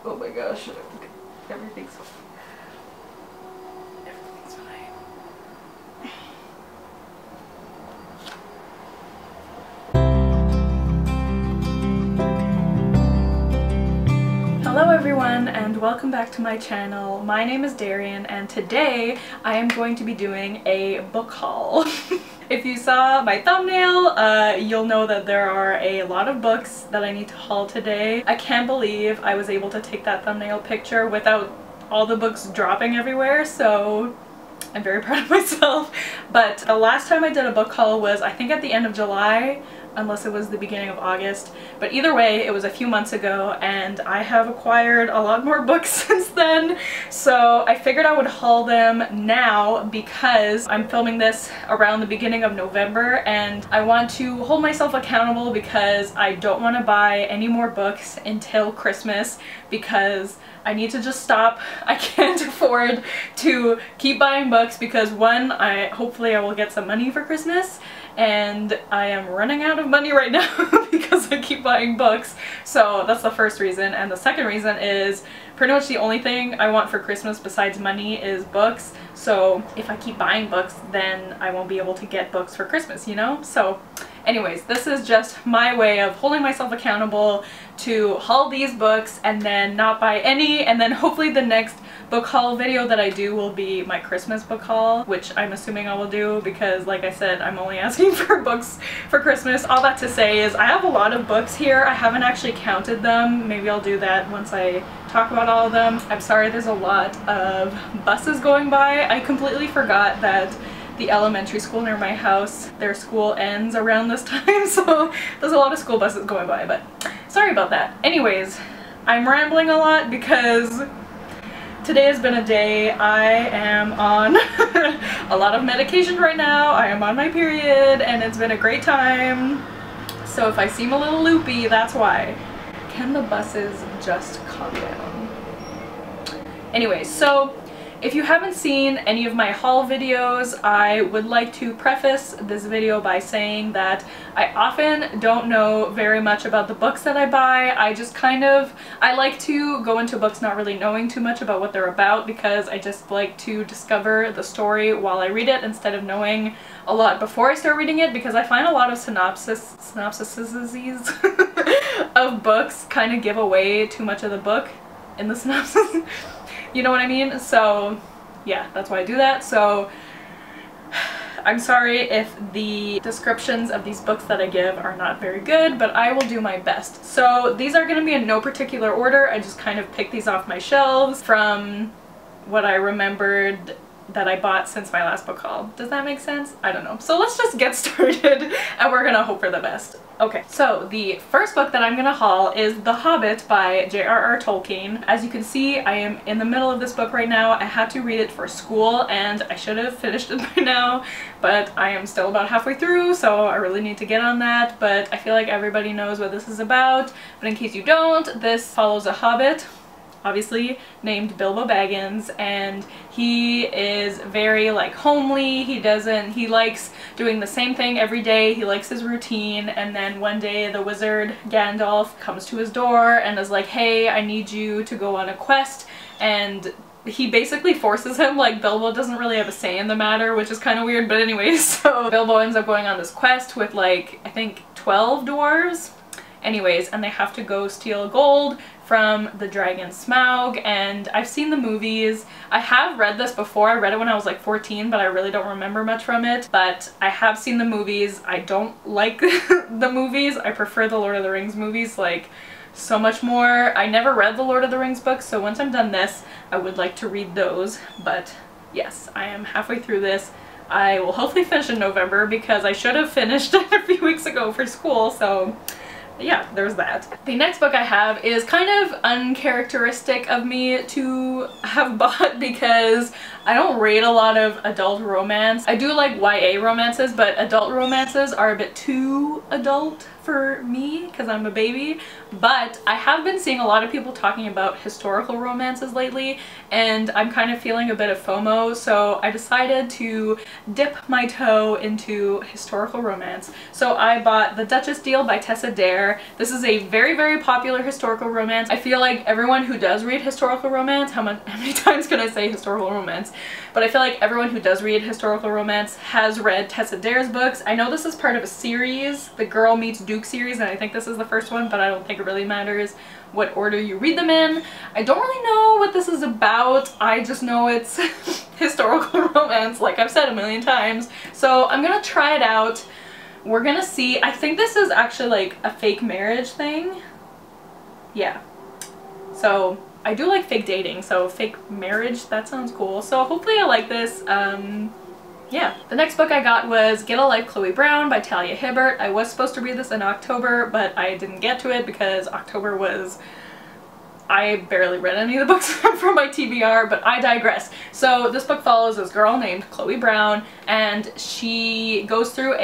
Oh my gosh. Everything's fine. Hello everyone and welcome back to my channel. My name is Darian and today I am going to be doing a book haul. If you saw my thumbnail, you'll know that there are a lot of books that I need to haul today. I can't believe I was able to take that thumbnail picture without all the books dropping everywhere, so I'm very proud of myself. But the last time I did a book haul was I think at the end of July, unless it was the beginning of August. But either way, it was a few months ago and I have acquired a lot more books since then. So I figured I would haul them now because I'm filming this around the beginning of November and I want to hold myself accountable because I don't want to buy any more books until Christmas because I need to just stop. I can't afford to keep buying books because one, hopefully I will get some money for Christmas, and I am running out of money right now because I keep buying books. So that's the first reason. And the second reason is pretty much the only thing I want for Christmas besides money is books. So if I keep buying books, then I won't be able to get books for Christmas, you know? So anyways, this is just my way of holding myself accountable to haul these books and then not buy any, and then hopefully the next book haul video that I do will be my Christmas book haul, which I'm assuming I will do because, like I said, I'm only asking for books for Christmas. All that to say is I have a lot of books here. I haven't actually counted them. Maybe I'll do that once I talk about all of them. I'm sorry there's a lot of buses going by. I completely forgot that the elementary school near my house, their school ends around this time, so there's a lot of school buses going by, but sorry about that. Anyways, I'm rambling a lot because today has been a day. I am on a lot of medication right now. I am on my period and it's been a great time. So if I seem a little loopy, that's why. Can the buses just calm down? Anyways, so if you haven't seen any of my haul videos, I would like to preface this video by saying that I often don't know very much about the books that I buy. I like to go into books not really knowing too much about what they're about because I just like to discover the story while I read it instead of knowing a lot before I start reading it, because I find a lot of synopsises of books kind of give away too much of the book in the synopsis. You know what I mean? So yeah, that's why I do that. So I'm sorry if the descriptions of these books that I give are not very good, but I will do my best. So these are going to be in no particular order. I just kind of picked these off my shelves from what I remembered that I bought since my last book haul. Does that make sense? I don't know. So let's just get started and we're gonna hope for the best. Okay, so the first book that I'm gonna haul is The Hobbit by J.R.R. Tolkien. As you can see, I am in the middle of this book right now. I had to read it for school and I should have finished it by now, but I am still about halfway through, so I really need to get on that. But I feel like everybody knows what this is about, but in case you don't, this follows a hobbit, obviously, named Bilbo Baggins, and he is very like homely. He likes doing the same thing every day. He likes his routine, and then one day the wizard Gandalf comes to his door and is like, hey, I need you to go on a quest, and he basically forces him. Like, Bilbo doesn't really have a say in the matter, which is kind of weird, but anyways, so Bilbo ends up going on this quest with like, I think 12 dwarves. Anyways, and they have to go steal gold from the dragon Smaug, and I've seen the movies. I have read this before. I read it when I was like 14, but I really don't remember much from it. But I have seen the movies. I don't like the movies. I prefer the Lord of the Rings movies like so much more. I never read the Lord of the Rings books, so once I'm done this, I would like to read those. But yes, I am halfway through this. I will hopefully finish in November because I should have finished it a few weeks ago for school, so yeah, there's that. The next book I have is kind of uncharacteristic of me to have bought because I don't read a lot of adult romance. I do like YA romances, but adult romances are a bit too adult for me because I'm a baby, but I have been seeing a lot of people talking about historical romances lately, and I'm kind of feeling a bit of FOMO, so I decided to dip my toe into historical romance. So I bought The Duchess Deal by Tessa Dare. This is a very, very popular historical romance. I feel like everyone who does read historical romance, how many times can I say historical romance? But I feel like everyone who does read historical romance has read Tessa Dare's books. I know this is part of a series, the Girl Meets Duke series, and I think this is the first one, but I don't think it really matters what order you read them in. I don't really know what this is about. I just know it's historical romance, like I've said a million times. So I'm gonna try it out. We're gonna see. I think this is actually like a fake marriage thing. Yeah. So I do like fake dating, so fake marriage, that sounds cool. So hopefully I like this. Yeah. The next book I got was Get a Life, Chloe Brown by Talia Hibbert. I was supposed to read this in October, but I didn't get to it because October was... I barely read any of the books from my TBR, but I digress. So this book follows this girl named Chloe Brown, and she goes through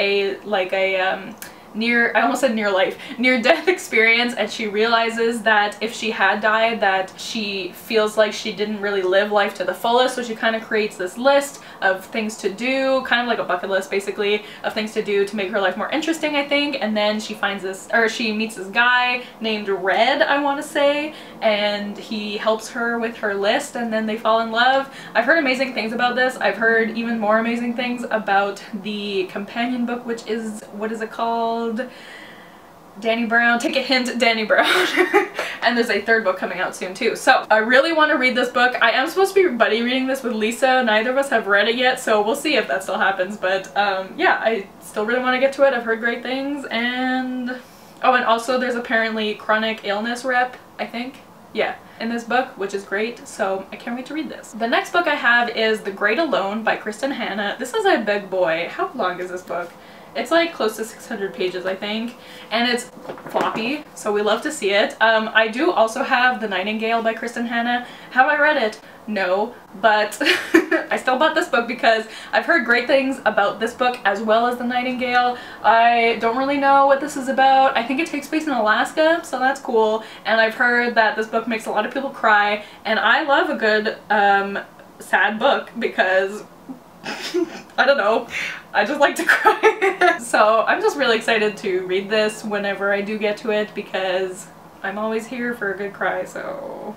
near-death experience, and she realizes that if she had died, that she feels like she didn't really live life to the fullest, so she kind of creates this list of things to do, kind of like a bucket list basically, of things to do to make her life more interesting, I think. And then she finds this, or she meets this guy named Red, I want to say, and he helps her with her list, and then they fall in love. I've heard amazing things about this. I've heard even more amazing things about the companion book, which is, what is it called? Danny Brown. Take a hint, Danny Brown. And there's a third book coming out soon too. So I really want to read this book. I am supposed to be buddy reading this with Lisa. Neither of us have read it yet, so we'll see if that still happens. But yeah, I still really want to get to it. I've heard great things. And oh, and also there's apparently chronic illness rep, I think. Yeah, in this book, which is great, so I can't wait to read this. The next book I have is The Great Alone by Kristen Hanna. This is a big boy. How long is this book? It's like close to 600 pages, I think, and it's floppy, so we love to see it. I do also have The Nightingale by Kristen Hanna. Have I read it? No, but I still bought this book because I've heard great things about this book as well as The Nightingale. I don't really know what this is about. I think it takes place in Alaska, so that's cool, and I've heard that this book makes a lot of people cry, and I love a good sad book because I don't know, I just like to cry. So I'm just really excited to read this whenever I do get to it because I'm always here for a good cry, so...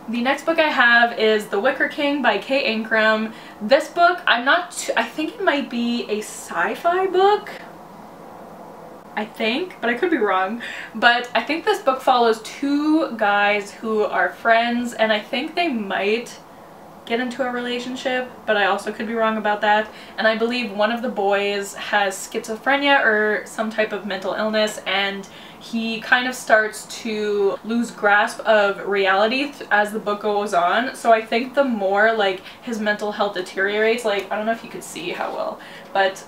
The next book I have is The Wicker King by Kay Ancrum. This book, I think it might be a sci-fi book. I think, but I could be wrong. But I think this book follows two guys who are friends, and I think they might get into a relationship, but I also could be wrong about that. And I believe one of the boys has schizophrenia or some type of mental illness, and he kind of starts to lose grasp of reality as the book goes on. So I think the more like his mental health deteriorates, like I don't know if you could see how well, but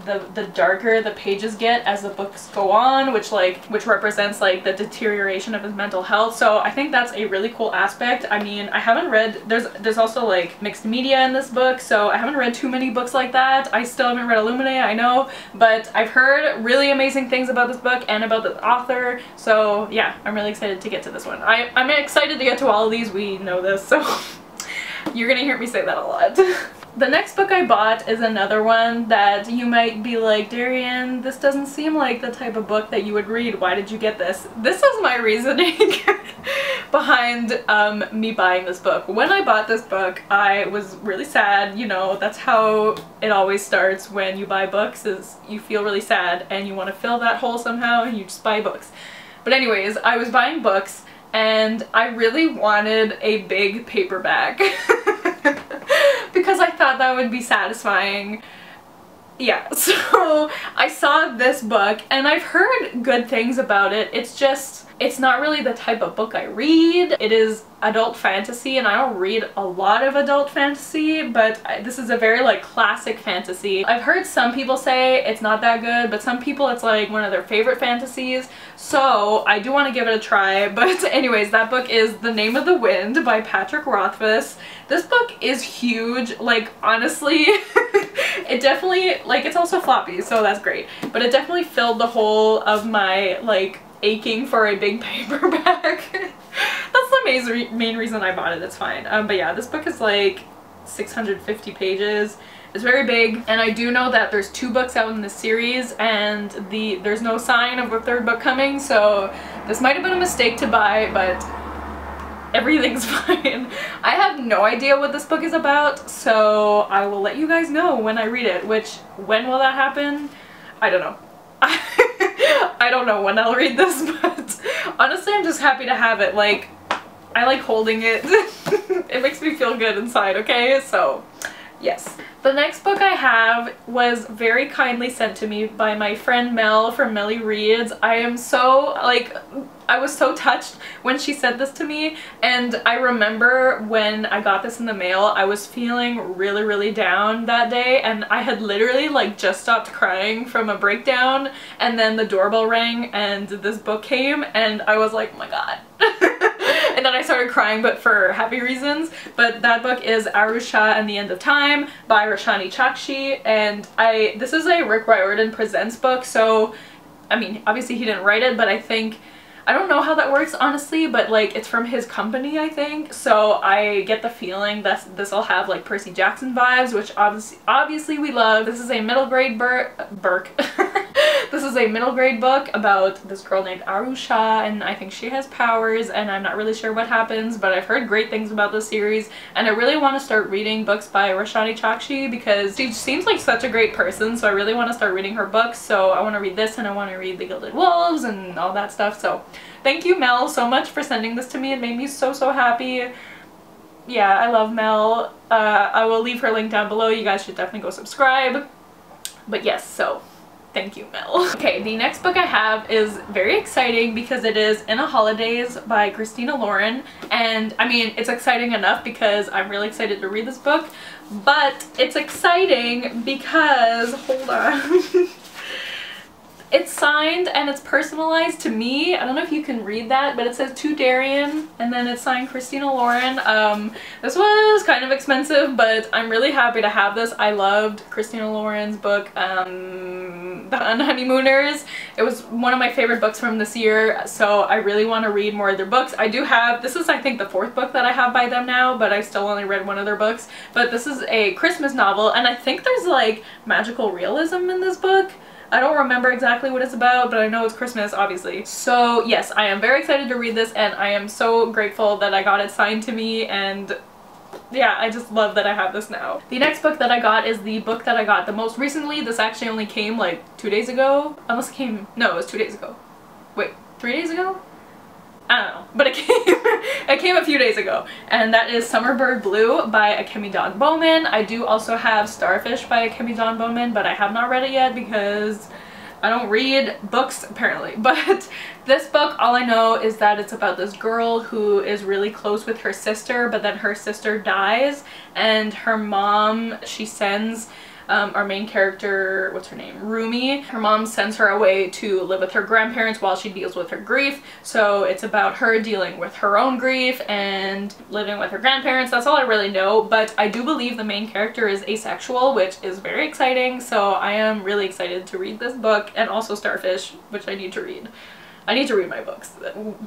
the darker the pages get as the books go on, which represents like the deterioration of his mental health. So I think that's a really cool aspect. I mean, I haven't read, there's also like mixed media in this book, so I haven't read too many books like that. I still haven't read Illuminae, I know, but I've heard really amazing things about this book and about the author, so yeah, I'm really excited to get to this one. I'm excited to get to all of these, we know this, so you're gonna hear me say that a lot. The next book I bought is another one that you might be like, Darian, this doesn't seem like the type of book that you would read. Why did you get this? This is my reasoning behind me buying this book. When I bought this book, I was really sad. You know, that's how it always starts when you buy books, is you feel really sad and you want to fill that hole somehow and you just buy books. But anyways, I was buying books and I really wanted a big paperback. Because I thought that would be satisfying. Yeah, so I saw this book and I've heard good things about it. It's just, It's not really the type of book I read. It is adult fantasy, and I don't read a lot of adult fantasy, but this is a very like classic fantasy. I've heard some people say it's not that good, but some people it's like one of their favorite fantasies, so I do want to give it a try. But anyways, that book is The Name of the Wind by Patrick Rothfuss. This book is huge, like honestly. It definitely, like, it's also floppy, so that's great, but it definitely filled the hole of my like aching for a big paperback. That's the main reason I bought it. It's fine. But yeah, this book is like 650 pages. It's very big, and I do know that there's 2 books out in this series, and there's no sign of a 3rd book coming, so this might have been a mistake to buy, but everything's fine. I have no idea what this book is about, so I will let you guys know when I read it, which, when will that happen? I don't know. I don't know when I'll read this, but honestly I'm just happy to have it. Like, I like holding it. It makes me feel good inside, okay? So, yes. The next book I have was very kindly sent to me by my friend Mel from Melly Reads. I am so, like, I was so touched when she sent this to me, and I remember when I got this in the mail, I was feeling really, really down that day, and I had literally like just stopped crying from a breakdown, and then the doorbell rang and this book came, and I was like, oh my god. And then I started crying, but for happy reasons. But that book is Arusha and the End of Time by Roshani Chakshi, and this is a Rick Riordan Presents book, so I mean obviously he didn't write it, but I don't know how that works honestly, but like it's from his company, I think, so I get the feeling that this will have like Percy Jackson vibes, which obviously we love. This is a middle grade This is a middle grade book about this girl named Arusha, and I think she has powers, and I'm not really sure what happens, but I've heard great things about this series, and I really want to start reading books by Roshani Chakshi because she seems like such a great person, so I really want to start reading her books. So I want to read this, and I want to read The Gilded Wolves and all that stuff. So thank you, Mel, so much for sending this to me. It made me so, so happy. Yeah, I love Mel. I will leave her link down below. You guys should definitely go subscribe. But yes, so thank you, Mel. Okay, the next book I have is very exciting because it is In a Holidays by Christina Lauren, and I mean it's exciting enough because I'm really excited to read this book, but it's exciting because, hold on, it's signed and it's personalized to me. I don't know if you can read that, but it says to Darian, and then it's signed Christina Lauren. This was kind of expensive, but I'm really happy to have this. I loved Christina Lauren's book, The Honeymooners. It was one of my favorite books from this year, so I really want to read more of their books. I do have, this is I think the 4th book that I have by them now, but I still only read one of their books. But this is a Christmas novel, and I think there's like magical realism in this book. I don't remember exactly what it's about, but I know it's Christmas, obviously. So yes, I am very excited to read this, and I am so grateful that I got it signed to me, and yeah, I just love that I have this now. The next book that I got is the book that I got the most recently. This actually only came like 2 days ago. Unless it came, no, it was 2 days ago. Wait, 3 days ago? I don't know, but it came a few days ago, and that is Summerbird Blue by Akemi Dawn Bowman. I do also have Starfish by Akemi Dawn Bowman, but I have not read it yet because I don't read books apparently. But this book, all I know is that it's about this girl who is really close with her sister, but then her sister dies, and her mom, she sends our main character, what's her name, Rumi, her mom sends her away to live with her grandparents while she deals with her grief. So it's about her dealing with her own grief and living with her grandparents. That's all I really know, but I do believe the main character is asexual, which is very exciting. So I am really excited to read this book, and also Starfish, which I need to read. I need to read my books.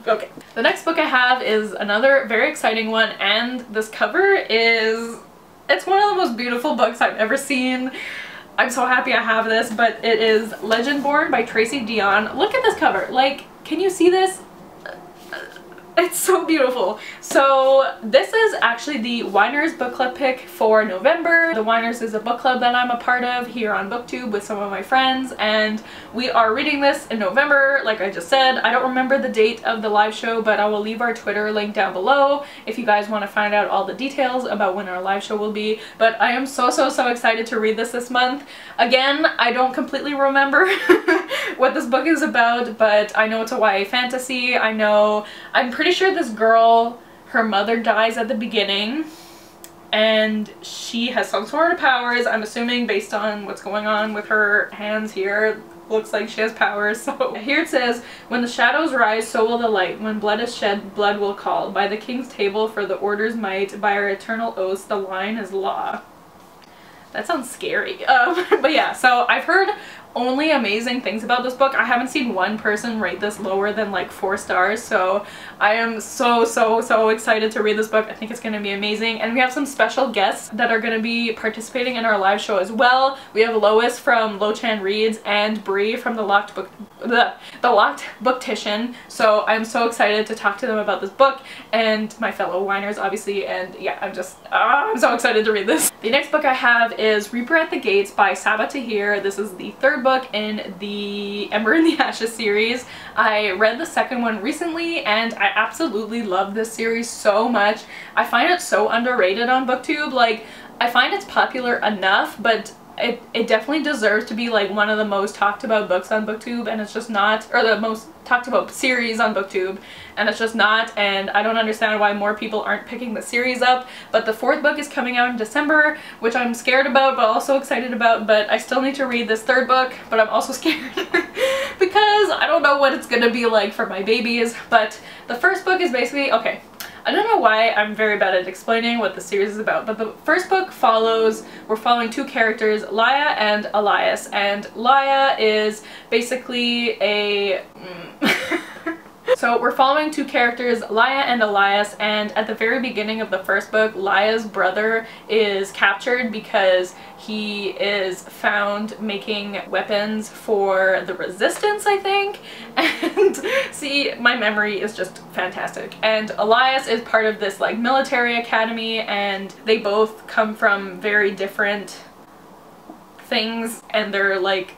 Okay. The next book I have is another very exciting one, and this cover is, it's one of the most beautiful books I've ever seen. I'm so happy I have this, but it is Legendborn by Tracy Dion. Look at this cover. Like, can you see this? It's so beautiful. So this is actually the Winers book club pick for November. The Winers is a book club that I'm a part of here on BookTube with some of my friends, and we are reading this in November, like I just said. I don't remember the date of the live show, but I will leave our Twitter link down below if you guys want to find out all the details about when our live show will be. But I am so excited to read this month. Again, I don't completely remember what this book is about, but I know it's a YA fantasy. I'm pretty sure this girl, her mother dies at the beginning, and she has some sort of powers. I'm assuming based on what's going on with her hands here. Looks like she has powers. So here it says, when the shadows rise, so will the light. When blood is shed, blood will call. By the king's table for the order's might, by our eternal oaths, the line is law. That sounds scary. But yeah, so I've heard only amazing things about this book. I haven't seen one person rate this lower than like 4 stars, so I am so excited to read this book. I think it's going to be amazing, and we have some special guests that are going to be participating in our live show as well. We have Lois from Lo-Chan Reads and Bree from the Locked Booktician, so I'm so excited to talk to them about this book and my fellow whiners, obviously, and yeah, I'm so excited to read this. The next book I have is Reaper at the Gates by Sabaa Tahir. This is the 3rd book in the Ember in the Ashes series. I read the 2nd one recently and I absolutely love this series so much. I find it so underrated on BookTube. Like, I find it's popular enough, but it definitely deserves to be like one of the most talked about books on BookTube, and it's just not, or the most talked about series on BookTube, and it's just not, and I don't understand why more people aren't picking the series up. But the 4th book is coming out in December, which I'm scared about but also excited about, but I still need to read this 3rd book, but I'm also scared because I don't know what it's gonna be like for my babies. But the 1st book is basically, okay, I don't know why I'm very bad at explaining what the series is about, but the 1st book we're following 2 characters, Laia and Elias, and Laia is basically a... So we're following 2 characters, Laia and Elias, and at the very beginning of the 1st book, Laia's brother is captured because he is found making weapons for the resistance, I think. And see, my memory is just fantastic. And Elias is part of this like military academy, and they both come from very different things, and they're like,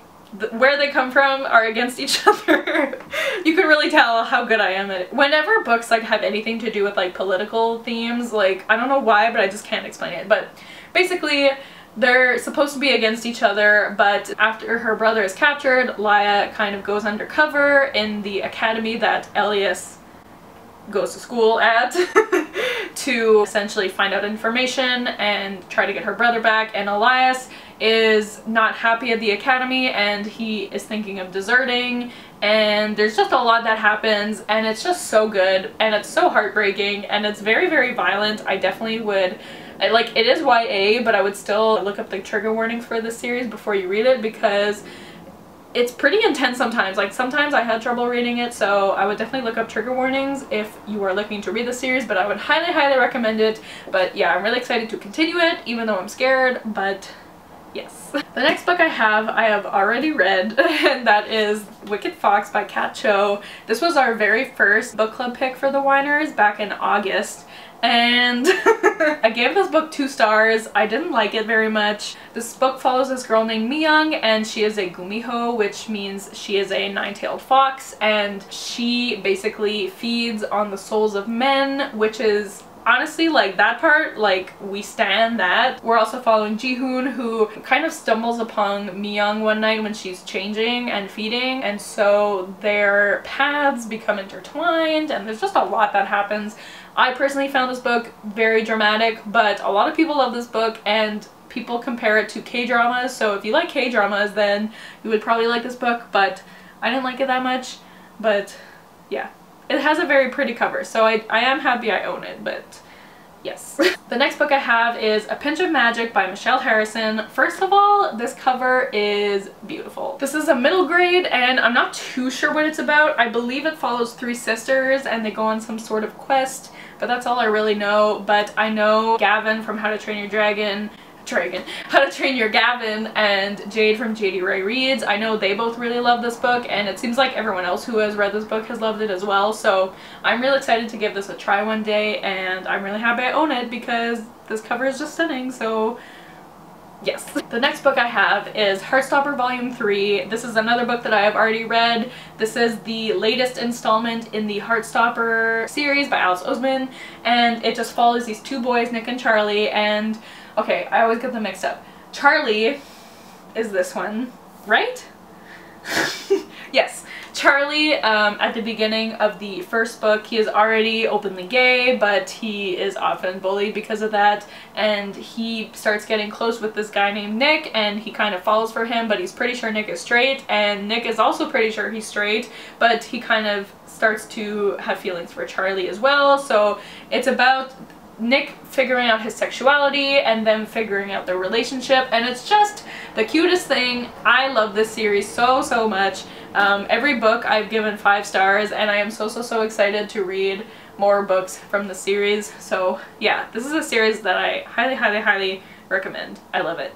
where they come from are against each other. You can really tell how good I am at it. Whenever books like have anything to do with like political themes, like, I don't know why, but I just can't explain it. But basically, they're supposed to be against each other, but after her brother is captured, Laia kind of goes undercover in the academy that Elias goes to school at to essentially find out information and try to get her brother back. And Elias is not happy at the academy and he is thinking of deserting, and there's just a lot that happens, and it's just so good, and it's so heartbreaking, and it's very violent. I definitely would, like, it is YA, but I would still look up the trigger warnings for this series before you read it, because it's pretty intense sometimes. Like, sometimes I had trouble reading it, so I would definitely look up trigger warnings if you are looking to read the series, but I would highly recommend it. But yeah, I'm really excited to continue it, even though I'm scared, but yes. The next book I have already read, and that is Wicked Fox by Kat Cho. This was our very first book club pick for the Whiners back in August, and I gave this book 2 stars. I didn't like it very much. This book follows this girl named Miyang, and she is a gumiho, which means she is a 9-tailed fox, and she basically feeds on the souls of men, which is honestly, like, that part, like, we stan that. We're also following Jihoon, who kind of stumbles upon Miyang one night when she's changing and feeding, and so their paths become intertwined, and there's just a lot that happens. I personally found this book very dramatic, but a lot of people love this book, and people compare it to K-dramas, so if you like K-dramas, then you would probably like this book, but I didn't like it that much. But yeah. It has a very pretty cover, so I am happy I own it, but yes. The next book I have is A Pinch of Magic by Michelle Harrison. First of all, this cover is beautiful. This is a middle grade, and I'm not too sure what it's about. I believe it follows 3 sisters, and they go on some sort of quest, but that's all I really know. But I know Gavin from How to Train Your Dragon, How to Train Your Gavin, and Jade from JD Ray Reads. I know they both really love this book, and it seems like everyone else who has read this book has loved it as well, so I'm really excited to give this a try one day, and I'm really happy I own it because this cover is just stunning, so yes. The next book I have is Heartstopper Volume 3. This is another book that I have already read. This is the latest installment in the Heartstopper series by Alice Oseman, and it just follows these 2 boys, Nick and Charlie, and okay, I always get them mixed up. Charlie is this one, right? Yes, Charlie, at the beginning of the first book, he is already openly gay, but he is often bullied because of that, and he starts getting close with this guy named Nick, and he kind of falls for him, but he's pretty sure Nick is straight, and Nick is also pretty sure he's straight, but he kind of starts to have feelings for Charlie as well. So it's about Nick figuring out his sexuality and them figuring out their relationship, and it's just the cutest thing. I love this series so much. Every book I've given 5 stars, and I am so excited to read more books from the series. So yeah, this is a series that I highly recommend. I love it.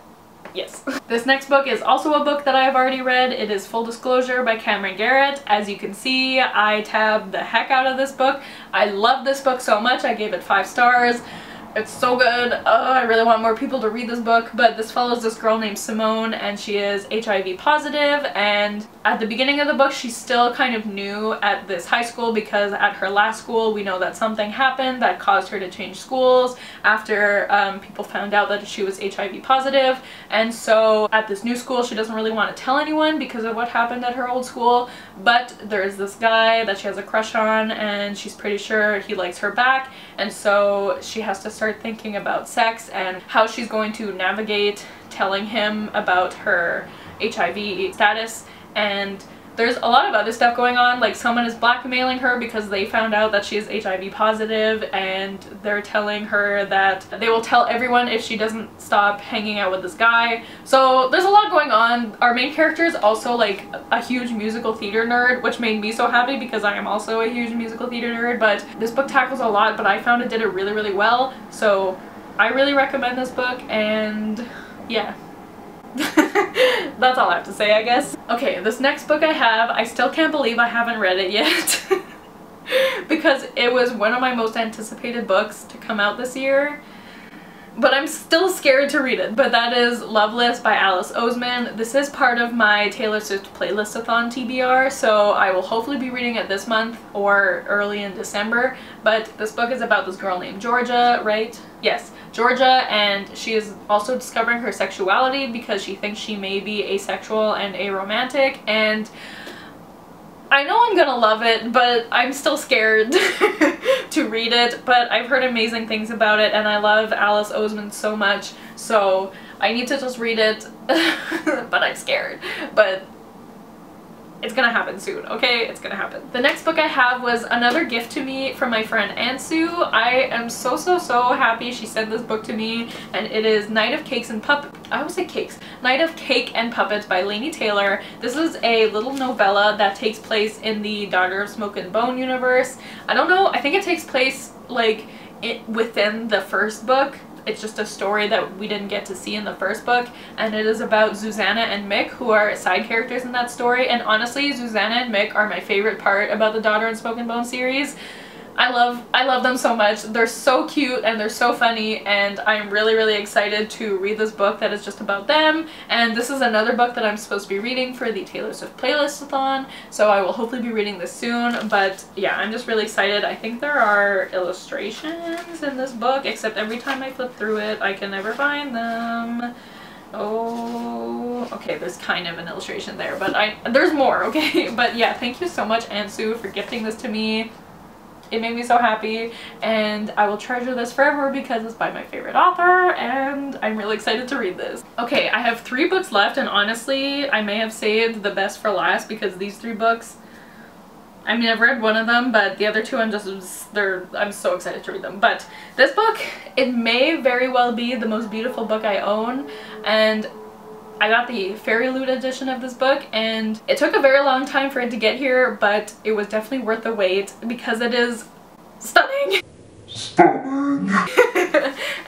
Yes. This next book is also a book that I have already read. It is Full Disclosure by Cameron Garrett. As you can see, I tabbed the heck out of this book. I love this book so much. I gave it 5 stars. It's so good. I really want more people to read this book, but this follows this girl named Simone, and she is HIV positive, and at the beginning of the book she's still kind of new at this high school because at her last school we know that something happened that caused her to change schools after people found out that she was HIV positive, and so at this new school she doesn't really want to tell anyone because of what happened at her old school, but there's this guy that she has a crush on and she's pretty sure he likes her back, and so she has to start thinking about sex and how she's going to navigate telling him about her HIV status. And there's a lot of other stuff going on, like someone is blackmailing her because they found out that she is HIV positive, and they're telling her that they will tell everyone if she doesn't stop hanging out with this guy. So there's a lot going on. Our main character is also like a huge musical theater nerd, which made me so happy because I am also a huge musical theater nerd, but this book tackles a lot, but I found it did it really well. So I really recommend this book, and yeah. That's all I have to say, I guess. Okay, this next book I have, I still can't believe I haven't read it yet because it was one of my most anticipated books to come out this year, but I'm still scared to read it. But that is Loveless by Alice Oseman. This is part of my Taylor Swift playlist-a-thon TBR, so I will hopefully be reading it this month or early in December. But this book is about this girl named Georgia, right? Yes, Georgia, and she is also discovering her sexuality because she thinks she may be asexual and aromantic, and I know I'm gonna love it, but I'm still scared to read it, but I've heard amazing things about it, and I love Alice Oseman so much, so I need to just read it, but I'm scared. But it's gonna happen soon, okay? It's gonna happen. The next book I have was another gift to me from my friend Ansu. I am so happy she sent this book to me, and it is Night of Cakes and Puppets. I always say cakes. Night of Cake and Puppets by Laini Taylor. This is a little novella that takes place in the Daughter of Smoke and Bone universe. I don't know, I think it takes place like within the first book. It's just a story that we didn't get to see in the first book, and it is about Susanna and Mick, who are side characters in that story. And honestly, Susanna and Mick are my favorite part about the Daughter of Smoke and Bone series. I love them so much. They're so cute and they're so funny, and I'm really excited to read this book that is just about them. And this is another book that I'm supposed to be reading for the Taylor Swift playlist-a-thon, so I will hopefully be reading this soon. But yeah, I'm just really excited. I think there are illustrations in this book, except every time I flip through it I can never find them. Oh, okay, there's kind of an illustration there, but there's more, okay? But yeah, thank you so much, Ansu, for gifting this to me. It made me so happy, and I will treasure this forever because it's by my favorite author, and I'm really excited to read this. Okay, I have 3 books left, and honestly, I may have saved the best for last because these 3 books, I mean, I've read one of them, but the other 2 I'm so excited to read them. But this book, it may very well be the most beautiful book I own, and I got the Fairy Loot edition of this book, and it took a very long time for it to get here, but it was definitely worth the wait because it is stunning.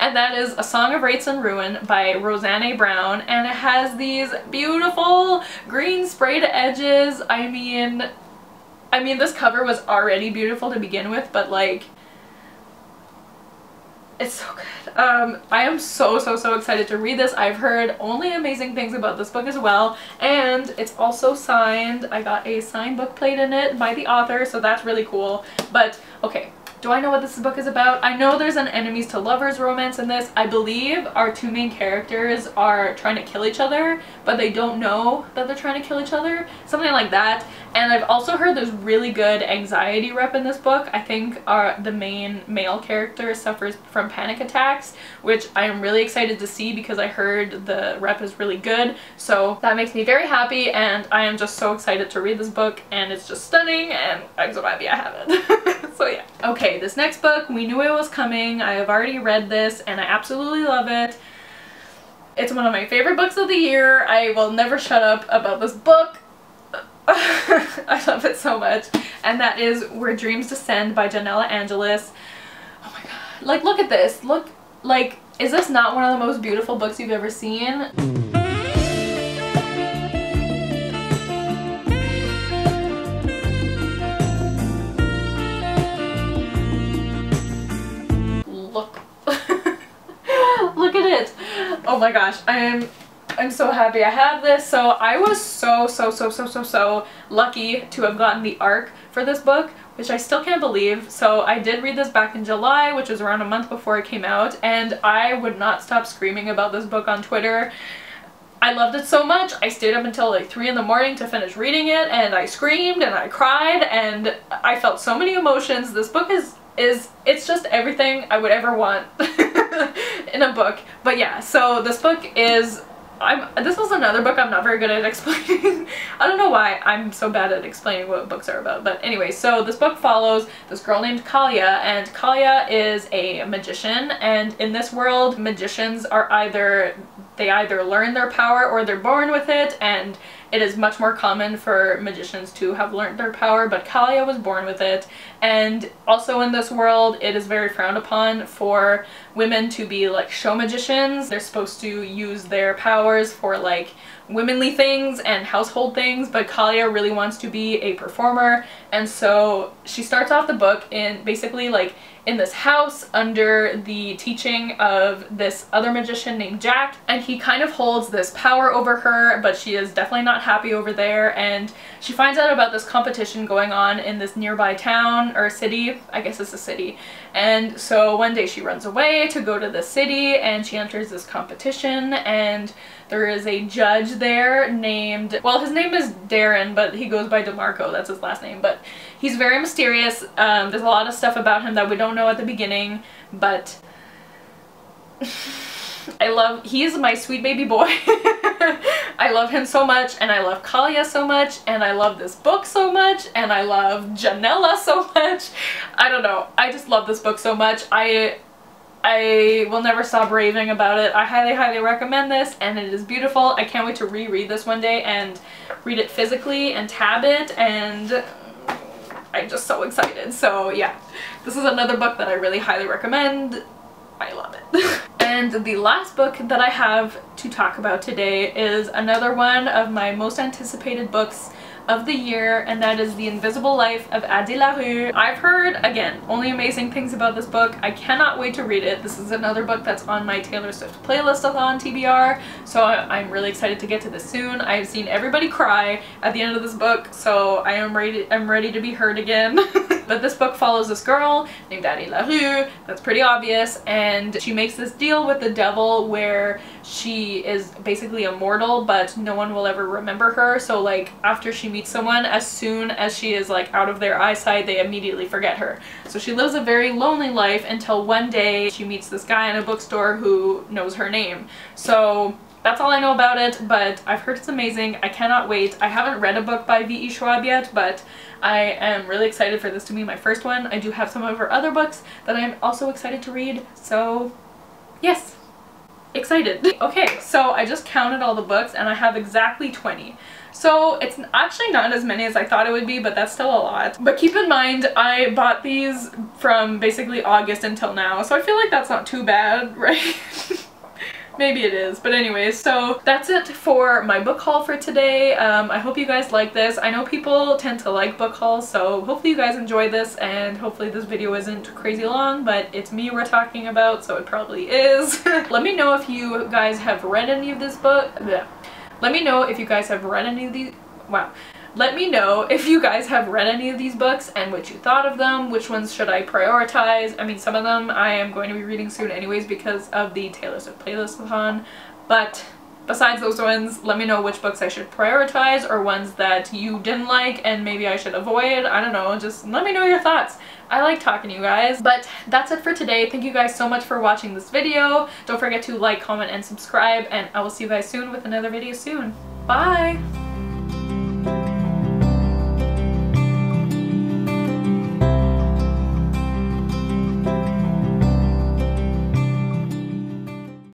And that is A Song of Wraiths and Ruin by Roseanne Brown, and it has these beautiful green sprayed edges. I mean this cover was already beautiful to begin with, but like, it's so good. I am so excited to read this. I've heard only amazing things about this book as well, and it's also signed. I got a signed book plate in it by the author, so that's really cool. But okay, Do I know what this book is about? I know there's an enemies to lovers romance in this. I believe our two main characters are trying to kill each other, but they don't know that they're trying to kill each other. Something like that. And I've also heard there's really good anxiety rep in this book. I think the main male character suffers from panic attacks, which I am really excited to see because I heard the rep is really good. So that makes me very happy, and I am just so excited to read this book, and it's just stunning, and I'm so happy I have it. So yeah. Okay, this next book, we knew it was coming. I have already read this and I absolutely love it. It's one of my favorite books of the year. I will never shut up about this book. I love it so much. And that is Where Dreams Descend by Janella Angelis. Oh my god. Like, look at this. Look, like, is this not one of the most beautiful books you've ever seen? Look. Look at it. Oh my gosh. I'm so happy I have this. So I was so lucky to have gotten the ARC for this book, which I still can't believe. So I did read this back in July, which was around a month before it came out, and I would not stop screaming about this book on Twitter. I loved it so much. I stayed up until like 3 in the morning to finish reading it, and I screamed and I cried and I felt so many emotions. This book it's just everything I would ever want in a book. But yeah, so this book is this is another book I'm not very good at explaining. I don't know why I'm so bad at explaining what books are about, but anyway, so this book follows this girl named Kalia, and Kalia is a magician, and in this world magicians are either learn their power or they're born with it, and it is much more common for magicians to have learned their power, but Kalia was born with it. And also in this world, it is very frowned upon for women to be like show magicians. They're supposed to use their powers for like womanly things and household things, but Kalia really wants to be a performer, and so she starts off the book in basically like in this house under the teaching of this other magician named Jack, and he kind of holds this power over her, but she is definitely not happy over there, and she finds out about this competition going on in this nearby town or city. I guess it's a city. And so one day she runs away to go to the city, and she enters this competition, and there is a judge there named, well, his name is Darren, but he goes by DeMarco, that's his last name, but he's very mysterious. There's a lot of stuff about him that we don't know at the beginning, but he's my sweet baby boy. I love him so much, and I love Kalia so much, and I love this book so much, and I love Janella so much. I don't know, I just love this book so much. I will never stop raving about it. I highly recommend this, and it is beautiful. I can't wait to reread this one day and read it physically and tab it, and I'm just so excited. So yeah, this is another book that I really highly recommend. I love it. And the last book that I have to talk about today is another one of my most anticipated books of the year, and that is The Invisible Life of Addie LaRue. I've heard, again, only amazing things about this book. I cannot wait to read it. This is another book that's on my Taylor Swift playlist on TBR, so I'm really excited to get to this soon. I've seen everybody cry at the end of this book, so I'm ready to be heard again. But this book follows this girl named Addie LaRue, that's pretty obvious, and she makes this deal with the devil where she is basically immortal, but no one will ever remember her. So like after she meets someone, as soon as she is like out of their eyesight, they immediately forget her. So she lives a very lonely life until one day she meets this guy in a bookstore who knows her name. So that's all I know about it, but I've heard it's amazing. I cannot wait. I haven't read a book by V.E. Schwab yet, but I am really excited for this to be my first one. I do have some of her other books that I'm also excited to read, so yes, excited. Okay, so I just counted all the books and I have exactly 20. So it's actually not as many as I thought it would be, but that's still a lot. But keep in mind, I bought these from basically August until now, so I feel like that's not too bad, right? Maybe it is, but anyways, so that's it for my book haul for today. I hope you guys like this. I know people tend to like book hauls, so hopefully you guys enjoy this, and hopefully this video isn't crazy long, but it's me we're talking about, so it probably is. Let me know if you guys have read any of this book. Blech. Let me know if you guys have read any of these. Wow. Let me know if you guys have read any of these books and what you thought of them, which ones should I prioritize. I mean, some of them I am going to be reading soon anyways because of the Taylor Swift playlist-a-thon, but besides those ones, let me know which books I should prioritize or ones that you didn't like and maybe I should avoid. I don't know, just let me know your thoughts. I like talking to you guys. But that's it for today. Thank you guys so much for watching this video. Don't forget to like, comment, and subscribe, and I will see you guys soon with another video soon. Bye!